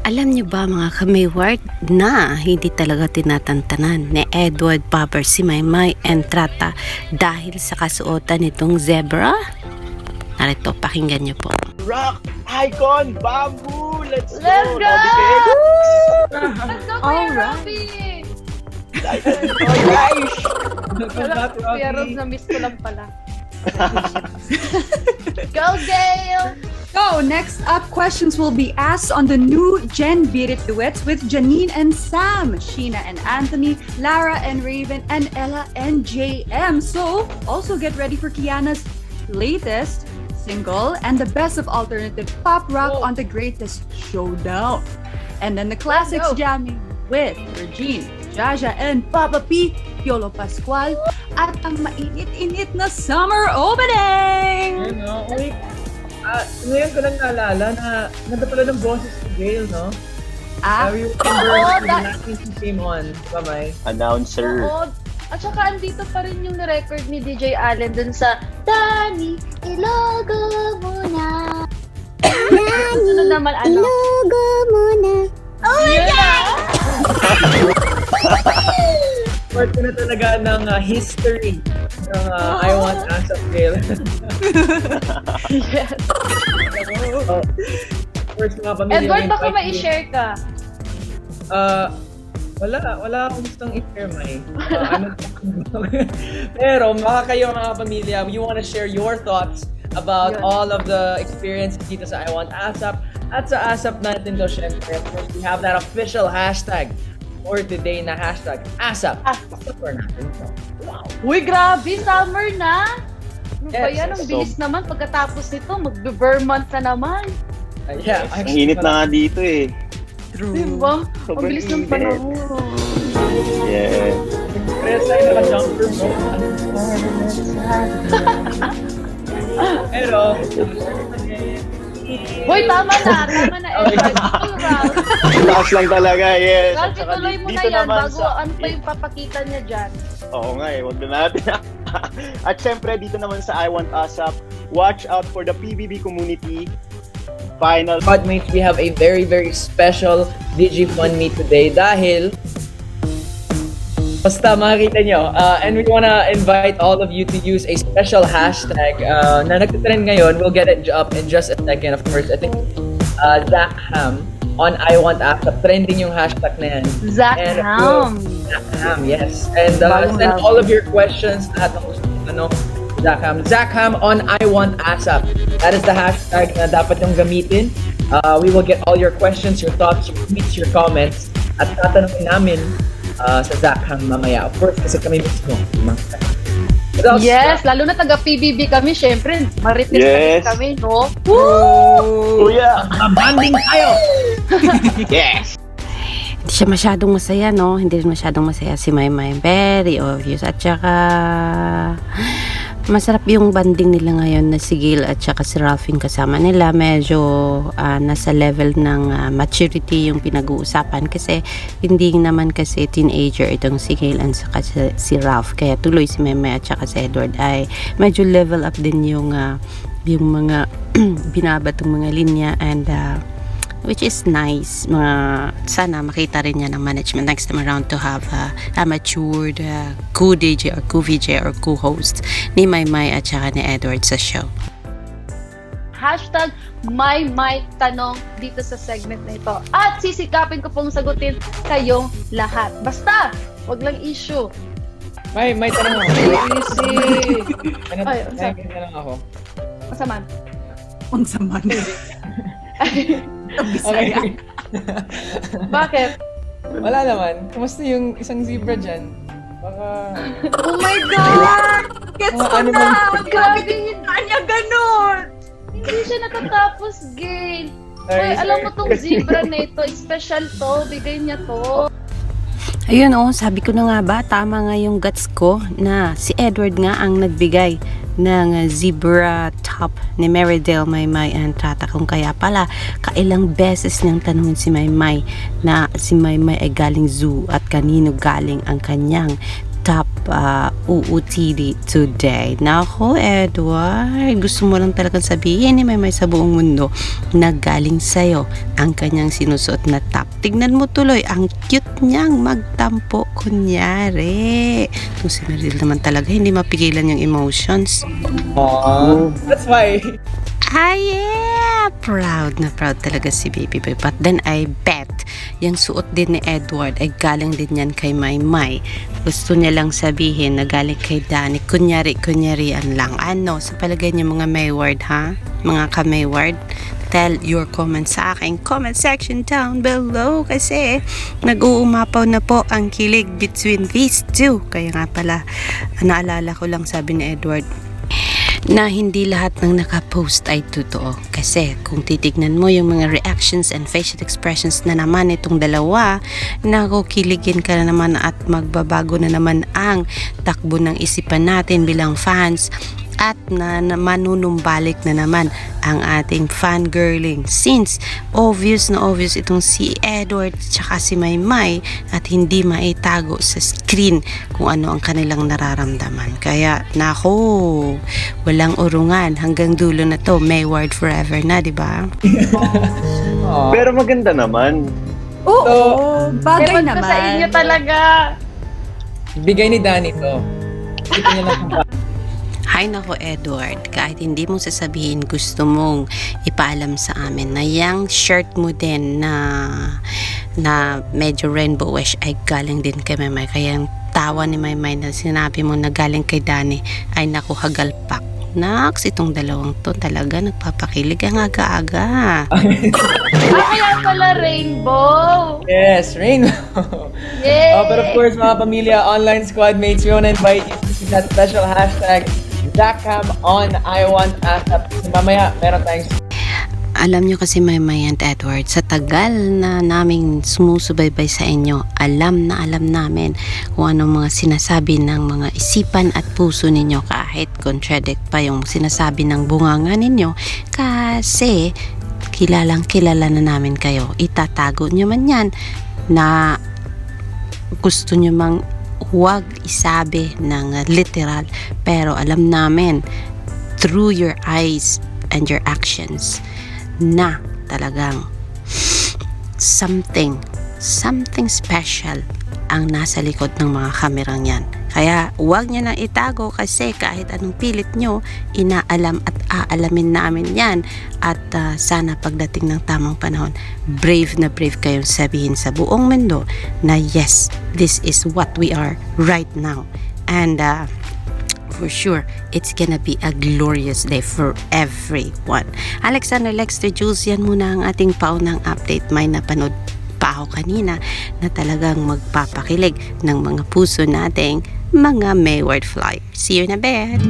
Alam niyo ba mga kamayward na hindi talaga tinatantanan ni Edward Popper si Maymay and Trata dahil sa kasuotan nitong zebra? Narito, pakinggan niyo po. Rock icon bamboo. Let's go. Let's go! Let's go, Kuya Robby! guys. Kuya Rob, na-miss ko lang pala. Go, Gail! So, next up, questions will be asked on the new Gen Beat It duets with Janine and Sam, Sheena and Anthony, Lara and Raven, and Ella and JM. So, also get ready for Kiana's latest single and the best of alternative pop rock on the Greatest Showdown. And then the classics jamming with Regine, Jaja, and Papa P, Piolo Pascual, at ang mainit-init na summer opening! Ngayon ko lang naalala na nanda pala ng boses si Gail, no? You Oo, remember the she came on, Maumay? Announcer. Oo. At saka andito pa rin yung record ni DJ Allen dun sa Dani, ilogo mo na. Ano naman, ano? Ilogo mo na. Oh my God! Part ko na talaga ng history ng I Want Us of Gail. Yes. First mga pamilya. Edward, baka ma-share ka. Wala akong gustong i-share, May. Pero baka kayo mga pamilya, you wanna share your thoughts about all of the experiences dito sa I Want ASAP at sa ASAP natin to, syempre. Of course, we have that official hashtag for today na hashtag ASAP. Super natin ito. Wow. Uy, grabe, summer na! Ano ba Yes, yan? Ang bilis naman pagkatapos nito, mag-Vermont na naman. Yeah, Ang init na nga dito eh. Diba? Ang Sobrang bilis ng init. panahon. Yeah. Kaya tayo naka-jumper mo. Pero, Hoy, tama na, Edward. Lakas lang talaga, yes. Gal, At saka ituloy mo na dito yan naman bago ano pa yung papakita niya dyan. Oo nga eh, wag na natin. At syempre, dito naman sa I Want ASAP, watch out for the PBB community final. Podmates, we have a very, very special DigiFun Meet today dahil basta makikita nyo. And we wanna invite all of you to use a special hashtag na nagtitrend ngayon. We'll get it up in just a second. Of course, I think Zach Ham on I Want ASAP. Trending yung hashtag na yan. Zach And, Ham. Zach Ham, yes. And send all of your questions. Lahat ng gusto nyo, Zach Ham. Zach Ham on I Want ASAP. That is the hashtag na dapat yung gamitin. We will get all your questions, your thoughts, your tweets, your comments. At tatanungin namin sa Zach Ham mamaya. Of course, kasi kami mismo. Yes, lalo na taga-PBB kami, syempre, marites Yes. kami, no? Kuya! Banding tayo! Yes! Hindi siya masyadong masaya, no? Hindi rin masyadong masaya si Maymay. Very obvious. At saka, masarap yung banding nila ngayon na si Gail at saka si Ralphine kasama nila. Medyo nasa level ng maturity yung pinag-uusapan kasi hindi naman kasi teenager itong si Gail at saka si Ralph. Kaya tuloy si Maymay at saka si Edward ay medyo level up din yung mga binabatong mga linya and which is nice. Sana makita rin niya ng management next time around to have a matured co-DJ or co-VJ or co-host ni Maymay at saka ni Edward sa show. Hashtag Maymay tanong dito sa segment na ito. At sisikapin ko pong sagutin kayong lahat. Basta, wag lang issue. May tanong ako. Easy. Ay, May tanong ako. Masaman. Unsa man. Okay. Bakit? Wala naman. Kamusta yung isang zebra dyan? Baka... Oh my God! Gets Mga ko ano na! man- Grabe kanya ganun! Hindi siya natatapos, Gail. Hoy, Sorry, alam sir. mo tong zebra na ito, special to, bigay niya to. Ayun sabi ko na nga ba, tama nga yung guts ko na si Edward nga ang nagbigay ng zebra top ni Meridel, Maymay and Trata. Kung kaya pala, kailang beses niyang tanungin si Maymay na si Maymay ay galing zoo at kanino galing ang kanyang top uutili today. Nako, Edward, gusto mo lang talagang sabihin ni Maymay sa buong mundo na galing sa'yo ang kanyang sinusuot na top. Tignan mo tuloy, ang cute niyang magtampo, kunyari. Kung si Meryl naman talaga, hindi mapigilan yung emotions. Aww. That's why. Yeah! Proud na proud talaga si Baby Boy. But then I bet yung suot din ni Edward ay galing din yan kay Maymay. Gusto niya lang sabihin na galing kay Danny. Kunyari-kunyarian lang. Ano? Sa palagay niyo mga Mayward, ha? Mga ka-Mayward? Tell your comments sa aking comment section down below kasi nag-uumapaw na po ang kilig between these two. Kaya nga pala, naalala ko lang sabi ni Edward na hindi lahat ng nakapost ay totoo. Kasi kung titignan mo yung mga reactions and facial expressions na naman itong dalawa, nakukiligin ka na naman at magbabago na naman ang takbo ng isipan natin bilang fans at manunumbalik na naman ang ating fangirling since obvious na obvious itong si Edward tsaka si Maymay at hindi maitago sa screen kung ano ang kanilang nararamdaman. Kaya nako, walang urungan hanggang dulo na to. Mayward forever na, di ba? Pero maganda naman. Oo, bagay Ewan ko naman. sa inyo talaga. Bigay ni Danny to. Hindi niya lang. Hay nako, Edward, kahit hindi mo sasabihin, gusto mong ipaalam sa amin na yung shirt mo din na medyo rainbowish ay galing din kay Maymay. Kaya yung tawa ni Maymay na sinabi mo na galing kay Danny ay naku, hagalpak. Naks, itong dalawang to talaga nagpapakilig ang aga-aga. Kaya pala rainbow. Yes, Rainbow. Yay! But of course, mga pamilya, online squad mates, we wanna invite you to that special hashtag Zackham on I Want ASAP. Mamaya, meron tayong Alam nyo kasi Maymay and Edward, sa tagal na naming sumusubaybay sa inyo, alam namin kung anong mga sinasabi ng mga isipan at puso ninyo kahit contradict pa yung sinasabi ng bunganga ninyo kasi kilala na namin kayo. Itatago nyo man yan na gusto nyo mang huwag isabi ng literal, pero alam namin through your eyes and your actions na talagang something special ang nasa likod ng mga kamerang yan. Kaya huwag nyo nang itago kasi kahit anong pilit nyo, inaalam at aalamin namin yan. At sana pagdating ng tamang panahon, brave na brave kayong sabihin sa buong mundo na yes, this is what we are right now. And for sure, it's gonna be a glorious day for everyone. Alexander Lexter Jules, yan muna ang ating paunang update. May napanood pa ako kanina na talagang magpapakilig ng mga puso nating mga Mayward Flyers. See you in a bit!